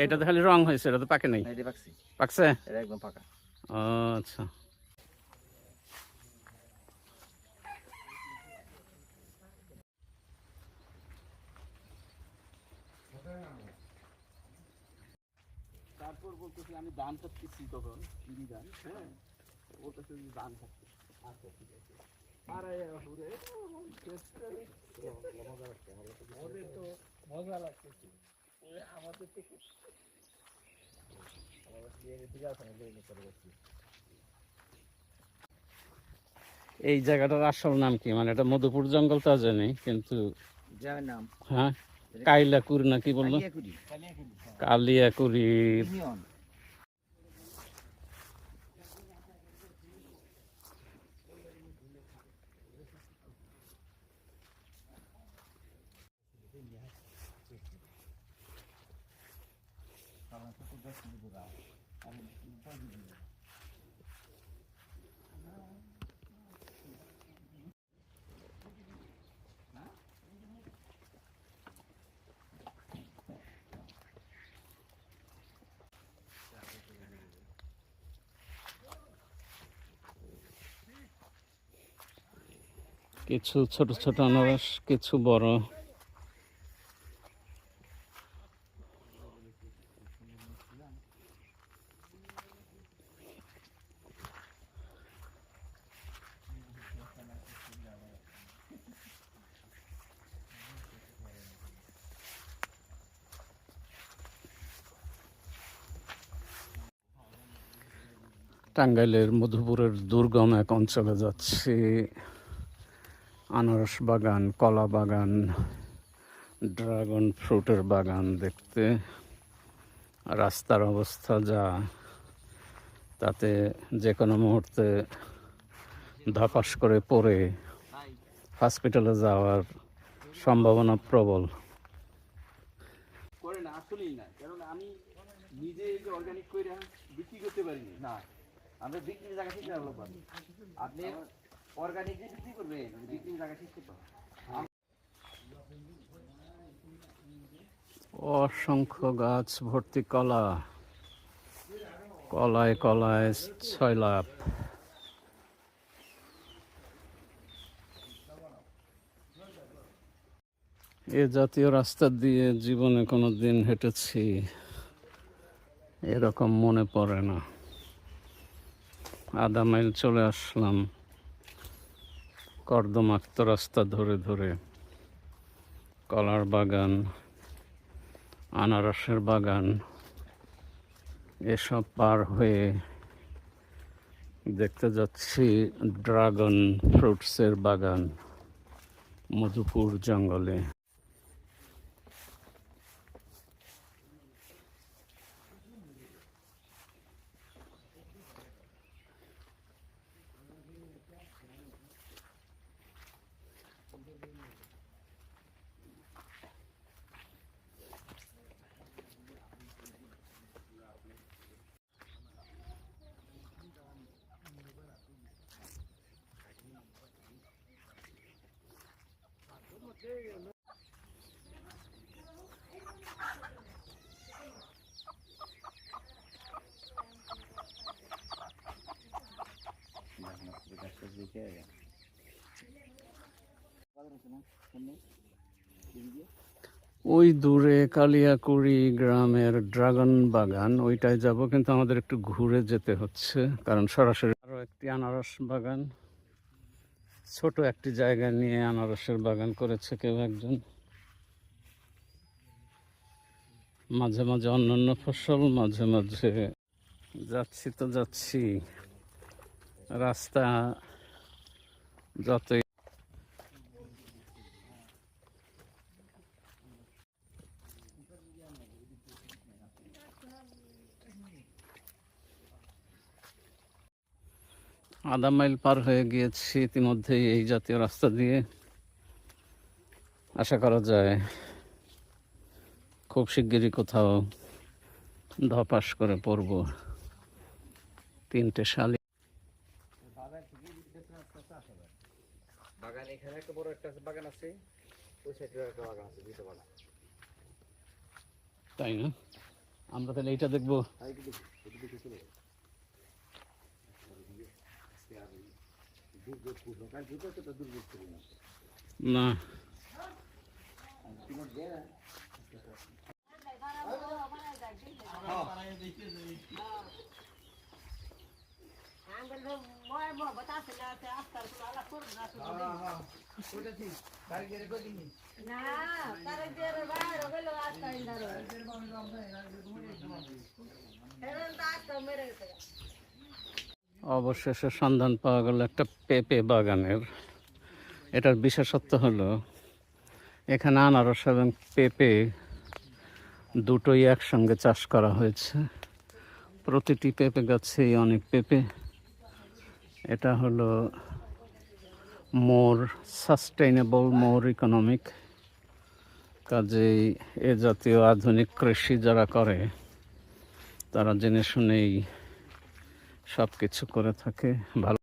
এটা তো খালি রং হয়েছে, এটা তো পাকে নাই। পাকছে একদম পাকা। আচ্ছা, তারপর বলতেছি আমি ধান কাটতেছি তখন ধান, হ্যাঁ বলতেছে ধান কাটতে। আচ্ছা ঠিক আছে। মজা লাগতেছে আমাদের তো। এই জায়গাটার আসল নাম কি? মানে এটা মধুপুর জঙ্গল তা জানি, কিন্তু নাম হ্যাঁ কাইলাকুড়ি না কি বললো? কালিয়াকুড়ি। কিছু ছোট ছোট আনারস, কিছু বড়। টাঙ্গাইলের মধুপুরের দুর্গম এক অঞ্চলে যাচ্ছি। আনারস বাগান, কলা বাগান, ড্রাগন ফ্রুটের বাগান দেখতে। রাস্তার অবস্থা যা, তাতে যে কোনো মুহূর্তে ধপাস করে পড়ে হসপিটালে যাওয়ার সম্ভাবনা প্রবল। করে না আসলেই না, কারণ আমি নিজে অর্গানিক করে বিক্রি করতে পারিনি। না, আমরা বিক্রির জায়গা ঠিক রাখবো। আপনি অর্গানিক বিক্রি করবেন, বিক্রির জায়গা ঠিক করতে হবে। অসংখ্য গাছ ভর্তি কলা, কলায় কলায় ছয়লাভ। এ জাতীয় রাস্তা দিয়ে জীবনে কোনো দিন হেঁটেছি এরকম মনে পড়ে না। আধা মাইল চলে আসলাম কর্দমাক্ত রাস্তা ধরে ধরে। কলার বাগান, আনারসের বাগান, এসব পার হয়ে দেখতে যাচ্ছি ড্রাগন ফ্রুটসের বাগান মধুপুর জঙ্গলে। ওই দূরে কালিয়াকুড়ি গ্রামের ড্রাগন বাগান, ওইটায় যাব, কিন্তু আমাদের একটু ঘুরে যেতে হচ্ছে, কারণ সরাসরি আরও একটি আনারস বাগান, ছোট একটি জায়গা নিয়ে আনারসের বাগান করেছে কেউ একজন। মাঝে মাঝে অন্যান্য ফসল, মাঝে মাঝে যাচ্ছি তো যাচ্ছি। রাস্তা যতই আধা মাইল পার হয়ে গিয়েছি ইতিমধ্যেই এই জাতীয় রাস্তা দিয়ে। আশা করা যায় খুব শিগগিরই কোথাও ধপাস করে পড়ব। তিনটে শালি বাগান, এখানে একটা বড় একটা বাগান আছে, ওই সাইডে একটা বাগান আছে, দুইটা বাগান। তাই না? আমরা তাহলে এইটা দেখবো। না অবশেষে সন্ধান পাওয়া গেল একটা পেঁপে বাগানের। এটার বিশেষত্ব হলো এখানে আনারস এবং পেঁপে দুটোই একসঙ্গে চাষ করা হয়েছে। প্রতিটি পেঁপে গাছেই অনেক পেঁপে। এটা হলো মোর সাস্টেইনেবল, মোর ইকোনমিক। কাজেই এ জাতীয় আধুনিক কৃষি যারা করে তারা জেনে শুনেই সব কিছু করে থাকে। ভালো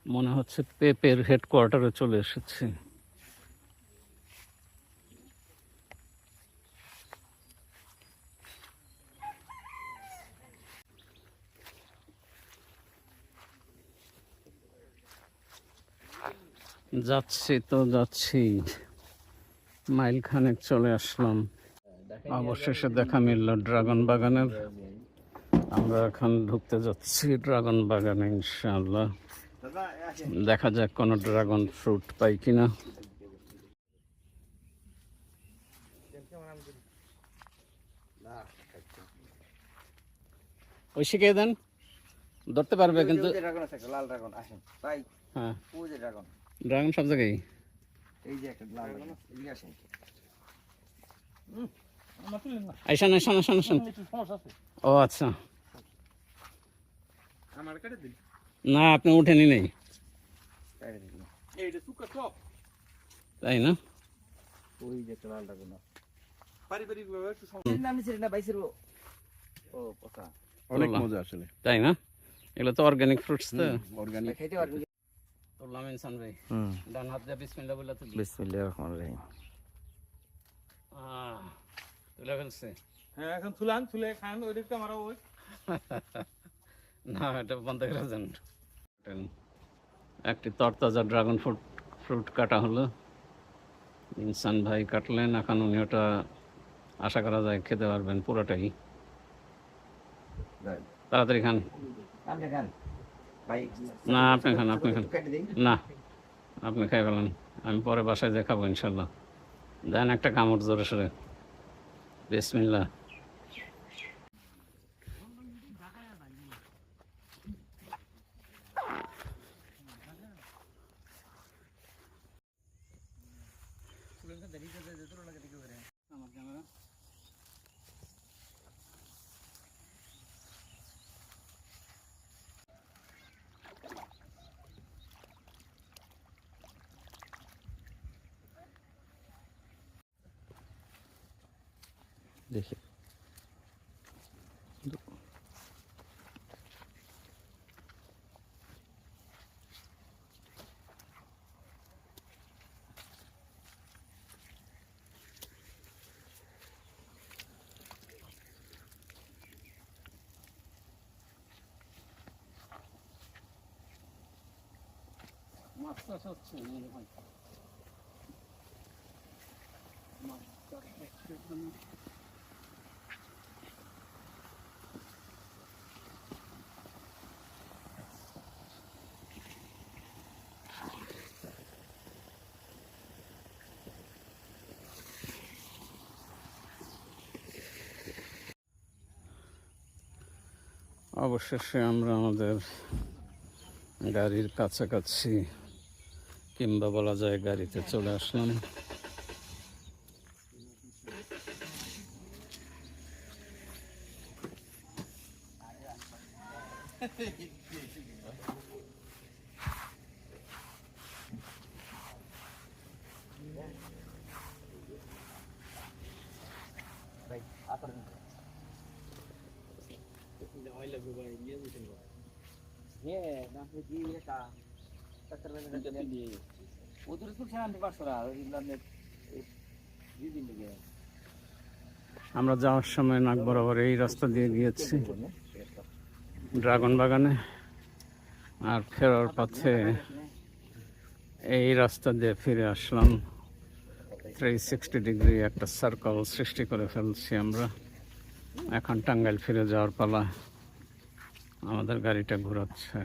মনে হচ্ছে পেপের হেডকোয়ার্টারে চলে এসেছি। যাচ্ছি মাইল খানেক চলে আসলাম। অবশেষে দেখা মিলল ড্রাগন বাগানের। আমরা এখন ঢুকতে যাচ্ছি ড্রাগন বাগানে ইনশাআল্লাহ। দেখা যাক কোনো ড্রাগন ফ্রুট পাই কিনা। ওই শিখিয়ে দেন, ধরতে পারবে কিন্তু। লাল ড্রাগন আসেন ভাই। হ্যাঁ, ওই যে ড্রাগন, ড্রাগন সব জায়গায়। এই যে একটা লাল ড্রাগন, এদিকে আসেন। আইসান আইসান আইসান আইসান। ও আচ্ছা, আমার কেটে দিন। না আপনি উঠেনি নেই, কেটে দিন। এইটা সুকা টপ, তাই না? ওই যে একটা লাল ড্রাগন। পারিবারিক ভাবে একটু সমস্যা। নাম ছিল না বাইসের। ও পচা, অনেক মজা আসলে, তাই না? এগুলো তো অর্গানিক ফ্রুটস, তো অর্গানিক খাইতে অর্গানিক। তুললাম ইনসান ভাই। ডান হাত দিয়ে বিসমিল্লাহ বলে তুলি। বিসমিল্লাহির রহমানির রহিম। তুলে ফেলছে। হ্যাঁ, এখন তুলান, তুলে খান। ওই দিকটা মারা ওই না, এটা বন্ধ করে দেন। একটি তরতাজা ড্রাগন ফ্রুট কাটা হলো। ইনসান ভাই কাটলেন, এখন উনি ওটা আশা করা যায় খেতে পারবেন পুরোটাই। তাড়াতাড়ি খান। না আপনি খান, আপনি খান। না আপনি খাই ফেলেন, আমি পরে বাসায় যেয়ে খাবো ইনশাল্লাহ। দেন একটা কামড় জোরে সরে। বিসমিল্লাহ। দেখি মাছ চাষ হচ্ছে মনে হয়। মাছ চাষ হচ্ছে এখানে। অবশেষে আমরা আমাদের গাড়ির কাছাকাছি, কিংবা বলা যায় গাড়িতে চলে আসলাম। আমরা যাওয়ার সময় নাক বরাবর এই রাস্তা দিয়ে গিয়েছি ড্রাগন বাগানে, আর ফেরার পথে এই রাস্তা দিয়ে ফিরে আসলাম। 360 ডিগ্রি একটা সার্কেল সৃষ্টি করে ফেলছি আমরা। এখন টাঙ্গাইল ফিরে যাওয়ার পালা, আমাদের গাড়িটা ঘোরাচ্ছে।